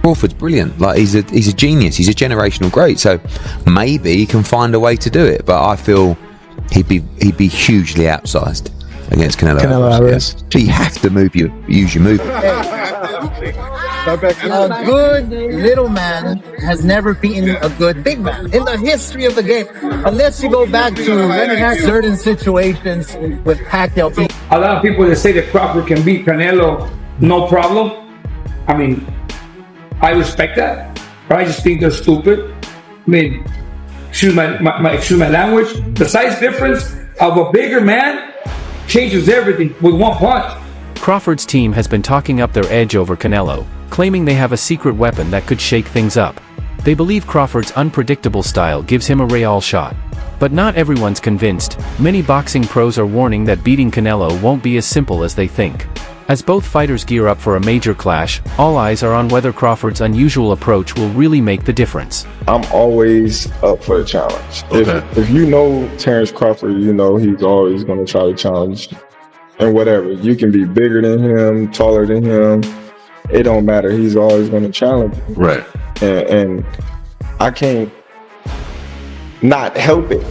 Crawford's brilliant. Like he's a genius. He's a generational great. So maybe he can find a way to do it. But I feel he'd be hugely outsized against Canelo Alvarez. Yes. So you have to use your move. A good little man has never beaten a good big man in the history of the game, unless you go back to certain situations with Pacquiao. A lot of people that say that Crawford can beat Canelo, no problem. I mean, I respect that, but I just think they're stupid. I mean, excuse my language. The size difference of a bigger man changes everything with one punch. Crawford's team has been talking up their edge over Canelo, claiming they have a secret weapon that could shake things up. They believe Crawford's unpredictable style gives him a real shot. But not everyone's convinced. Many boxing pros are warning that beating Canelo won't be as simple as they think. As both fighters gear up for a major clash, all eyes are on whether Crawford's unusual approach will really make the difference. I'm always up for a challenge. Okay. If you know Terence Crawford, you know he's always going to try to challenge. And whatever, you can be bigger than him, taller than him. It don't matter. He's always going to challenge you. Right. And I can't not help it.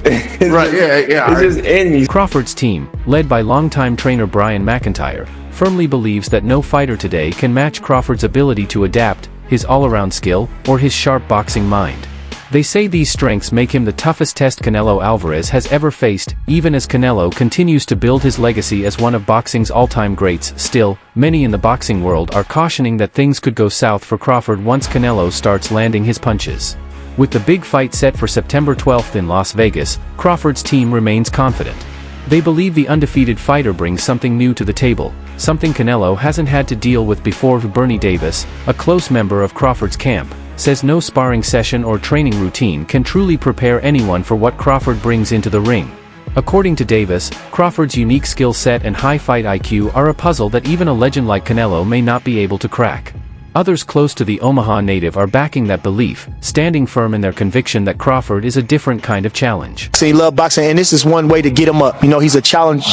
Right. Yeah. It's just in me. Crawford's team, led by longtime trainer Brian McIntyre, firmly believes that no fighter today can match Crawford's ability to adapt, his all-around skill, or his sharp boxing mind. They say these strengths make him the toughest test Canelo Alvarez has ever faced, even as Canelo continues to build his legacy as one of boxing's all-time greats. Still, many in the boxing world are cautioning that things could go south for Crawford once Canelo starts landing his punches. With the big fight set for September 12th in Las Vegas, Crawford's team remains confident. They believe the undefeated fighter brings something new to the table, something Canelo hasn't had to deal with before. Bernie Davis, a close member of Crawford's camp, says no sparring session or training routine can truly prepare anyone for what Crawford brings into the ring. According to Davis, Crawford's unique skill set and high fight IQ are a puzzle that even a legend like Canelo may not be able to crack. Others close to the Omaha native are backing that belief, standing firm in their conviction that Crawford is a different kind of challenge. He loves boxing, and this is one way to get him up. You know, he's a challenge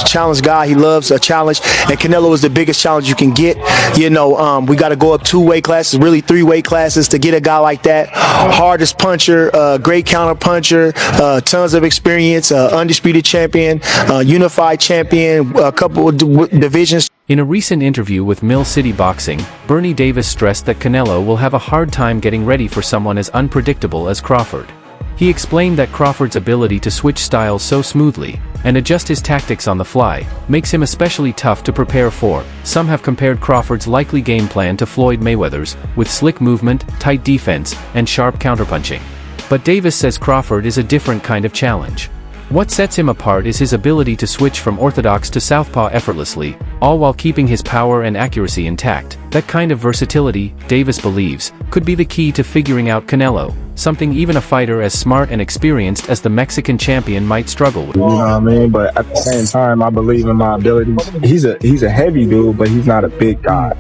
guy. He loves a challenge, and Canelo is the biggest challenge you can get. You know, we got to go up 2 weight classes, really 3 weight classes to get a guy like that. Hardest puncher, great counter puncher, tons of experience, undisputed champion, unified champion, a couple of divisions. In a recent interview with Mill City Boxing, Bernie Davis stressed that Canelo will have a hard time getting ready for someone as unpredictable as Crawford. He explained that Crawford's ability to switch styles so smoothly, and adjust his tactics on the fly, makes him especially tough to prepare for. Some have compared Crawford's likely game plan to Floyd Mayweather's, with slick movement, tight defense, and sharp counterpunching. But Davis says Crawford is a different kind of challenge. What sets him apart is his ability to switch from orthodox to southpaw effortlessly, all while keeping his power and accuracy intact. That kind of versatility, Davis believes, could be the key to figuring out Canelo, something even a fighter as smart and experienced as the Mexican champion might struggle with. You know what I mean? But at the same time, I believe in my abilities. He's a heavy dude, but he's not a big guy.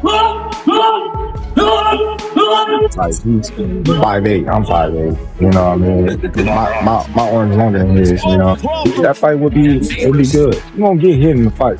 Like he's 5'8", I'm 5'8", you know what I mean? My arm's longer than his, you know. That fight would be good. You won't get hit in the fight.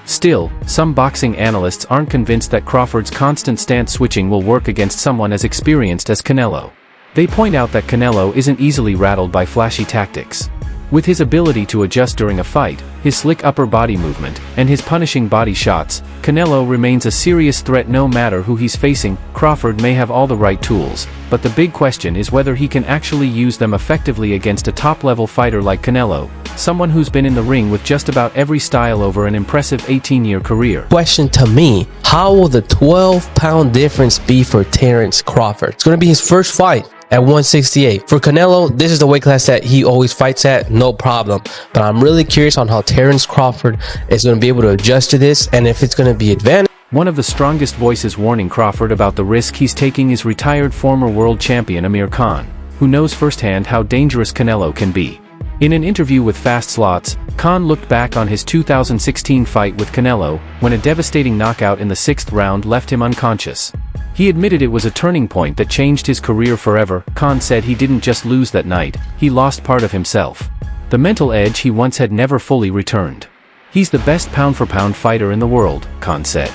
Still, some boxing analysts aren't convinced that Crawford's constant stance switching will work against someone as experienced as Canelo. They point out that Canelo isn't easily rattled by flashy tactics. With his ability to adjust during a fight, his slick upper body movement, and his punishing body shots, Canelo remains a serious threat no matter who he's facing. Crawford may have all the right tools, but the big question is whether he can actually use them effectively against a top-level fighter like Canelo, someone who's been in the ring with just about every style over an impressive 18-year career. Question to me, how will the 12-pound difference be for Terence Crawford? It's going to be his first fight at 168. For Canelo, this is the weight class that he always fights at, no problem. But I'm really curious on how Terence Crawford is going to be able to adjust to this, and if it's going to be advantage. One of the strongest voices warning Crawford about the risk he's taking is retired former world champion Amir Khan, who knows firsthand how dangerous Canelo can be. In an interview with Fast Slots, Khan looked back on his 2016 fight with Canelo, when a devastating knockout in the 6th round left him unconscious. He admitted it was a turning point that changed his career forever. Khan said he didn't just lose that night, he lost part of himself. The mental edge he once had never fully returned. He's the best pound-for-pound fighter in the world, Khan said.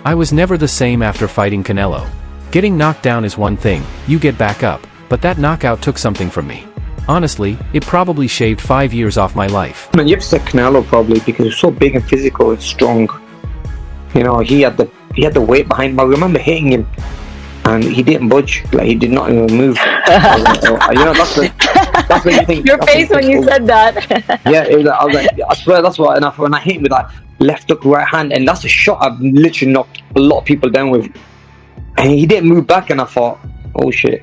I was never the same after fighting Canelo. Getting knocked down is one thing, you get back up, but that knockout took something from me. Honestly, it probably shaved 5 years off my life. Man, you have to say Canelo probably because he's so big and physical and strong. You know, he had the weight behind him. I remember hitting him and he didn't budge, like he did not even move. You know, that's what you think. Your face when you said that. Yeah, I was like, I swear that's what. And when I hit him with that left hook, right hand, and that's a shot I've literally knocked a lot of people down with. And he didn't move back, and I thought, oh shit.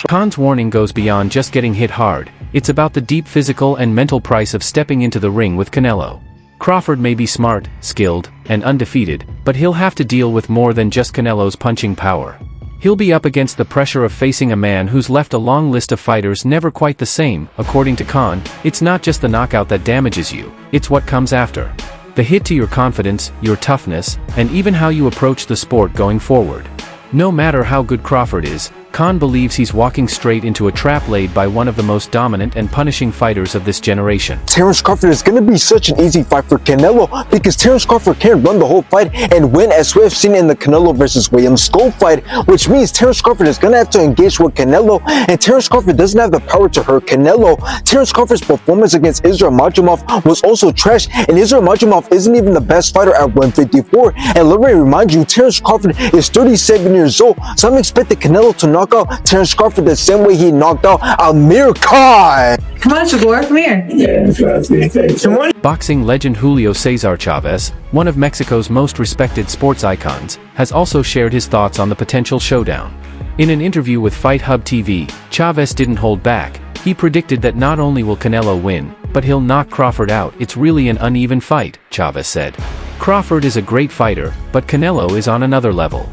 Khan's warning goes beyond just getting hit hard. It's about the deep physical and mental price of stepping into the ring with Canelo. Crawford may be smart, skilled, and undefeated, but he'll have to deal with more than just Canelo's punching power. He'll be up against the pressure of facing a man who's left a long list of fighters never quite the same. According to Khan, it's not just the knockout that damages you, it's what comes after. The hit to your confidence, your toughness, and even how you approach the sport going forward. No matter how good Crawford is, Khan believes he's walking straight into a trap laid by one of the most dominant and punishing fighters of this generation. Terence Crawford is going to be such an easy fight for Canelo because Terence Crawford can run the whole fight and win, as we have seen in the Canelo versus William Skull fight, which means Terence Crawford is going to have to engage with Canelo, and Terence Crawford doesn't have the power to hurt Canelo. Terence Crawford's performance against Israel Madrimov was also trash, and Israel Madrimov isn't even the best fighter at 154. And let me remind you, Terence Crawford is 37 years old, so I'm expecting Canelo to knock out Terence Crawford the same way he knocked out Amir Khan. Come on, Shagor, come here. Boxing legend Julio Cesar Chavez, one of Mexico's most respected sports icons, has also shared his thoughts on the potential showdown. In an interview with Fight Hub TV, Chavez didn't hold back. He predicted that not only will Canelo win, but he'll knock Crawford out. It's really an uneven fight, Chavez said. Crawford is a great fighter, but Canelo is on another level.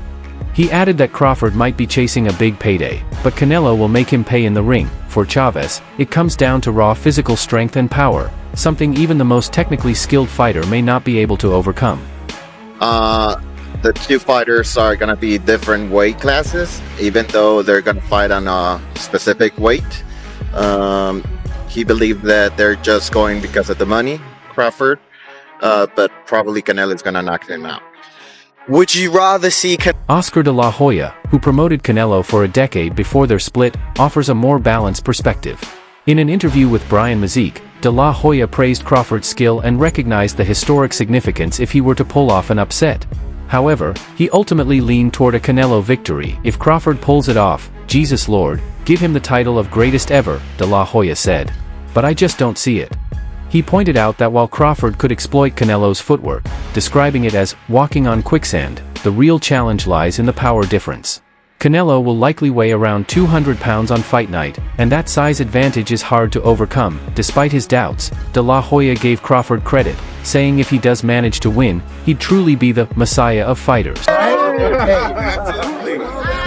He added that Crawford might be chasing a big payday, but Canelo will make him pay in the ring. For Chavez, it comes down to raw physical strength and power, something even the most technically skilled fighter may not be able to overcome. The two fighters are going to be different weight classes, even though they're going to fight on a specific weight. He believed that they're just going because of the money, Crawford, but probably Canelo's going to knock him out. Would you rather see Oscar de la Hoya, who promoted Canelo for a decade before their split, offers a more balanced perspective. In an interview with Brian Mazik, de la Hoya praised Crawford's skill and recognized the historic significance if he were to pull off an upset. However, he ultimately leaned toward a Canelo victory. If Crawford pulls it off, Jesus Lord, give him the title of greatest ever, de la Hoya said. But I just don't see it. He pointed out that while Crawford could exploit Canelo's footwork, describing it as walking on quicksand, the real challenge lies in the power difference. Canelo will likely weigh around 200 pounds on fight night, and that size advantage is hard to overcome. Despite his doubts, de la Hoya gave Crawford credit, saying if he does manage to win, he'd truly be the messiah of fighters.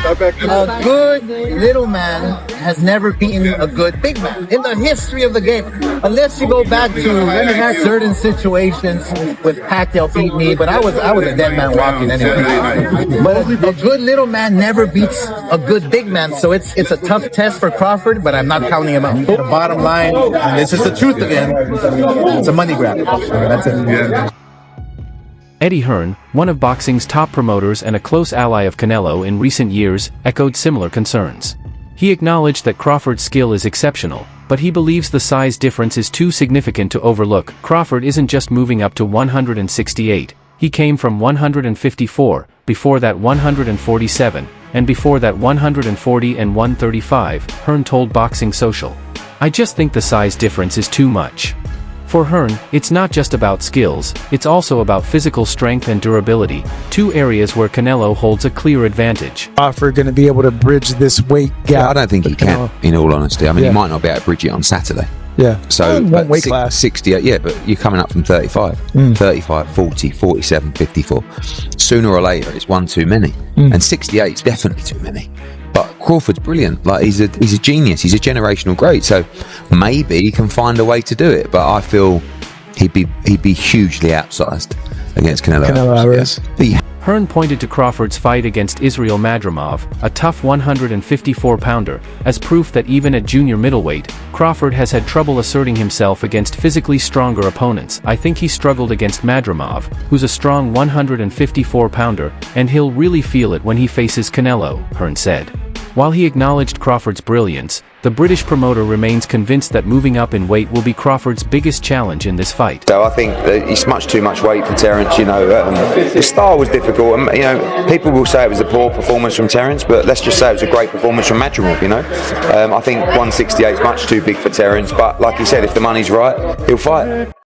A good little man has never beaten a good big man in the history of the game. Unless you go back to certain situations with Pacquiao beat me, but I was a dead man walking anyway. But a good little man never beats a good big man, so it's a tough test for Crawford, but I'm not counting him out. The bottom line, and this is the truth again, it's a money grab. That's it. Yeah. Eddie Hearn, one of boxing's top promoters and a close ally of Canelo in recent years, echoed similar concerns. He acknowledged that Crawford's skill is exceptional, but he believes the size difference is too significant to overlook. Crawford isn't just moving up to 168, he came from 154, before that 147, and before that 140 and 135, Hearn told Boxing Social. I just think the size difference is too much. For Hearn, it's not just about skills, it's also about physical strength and durability, two areas where Canelo holds a clear advantage. Crawford going to be able to bridge this weight gap? Yeah, I don't think he can, in all honesty. I mean, he might not be able to bridge it on Saturday. Yeah. So, but weight class. 68, yeah, but you're coming up from 35, 35, 40, 47, 54. Sooner or later, it's one too many. And 68 is definitely too many. But Crawford's brilliant. Like he's a genius. He's a generational great. So maybe he can find a way to do it. But I feel he'd be hugely outsized against Canelo Alvarez. Yes. Hearn pointed to Crawford's fight against Israil Madrimov, a tough 154-pounder, as proof that even at junior middleweight, Crawford has had trouble asserting himself against physically stronger opponents. I think he struggled against Madrimov, who's a strong 154-pounder, and he'll really feel it when he faces Canelo, Hearn said. While he acknowledged Crawford's brilliance, the British promoter remains convinced that moving up in weight will be Crawford's biggest challenge in this fight. So I think that it's much too much weight for Terence. The style was difficult, and people will say it was a poor performance from Terence, but let's just say it was a great performance from Madrimov. I think 168 is much too big for Terence, but like he said, if the money's right, he'll fight.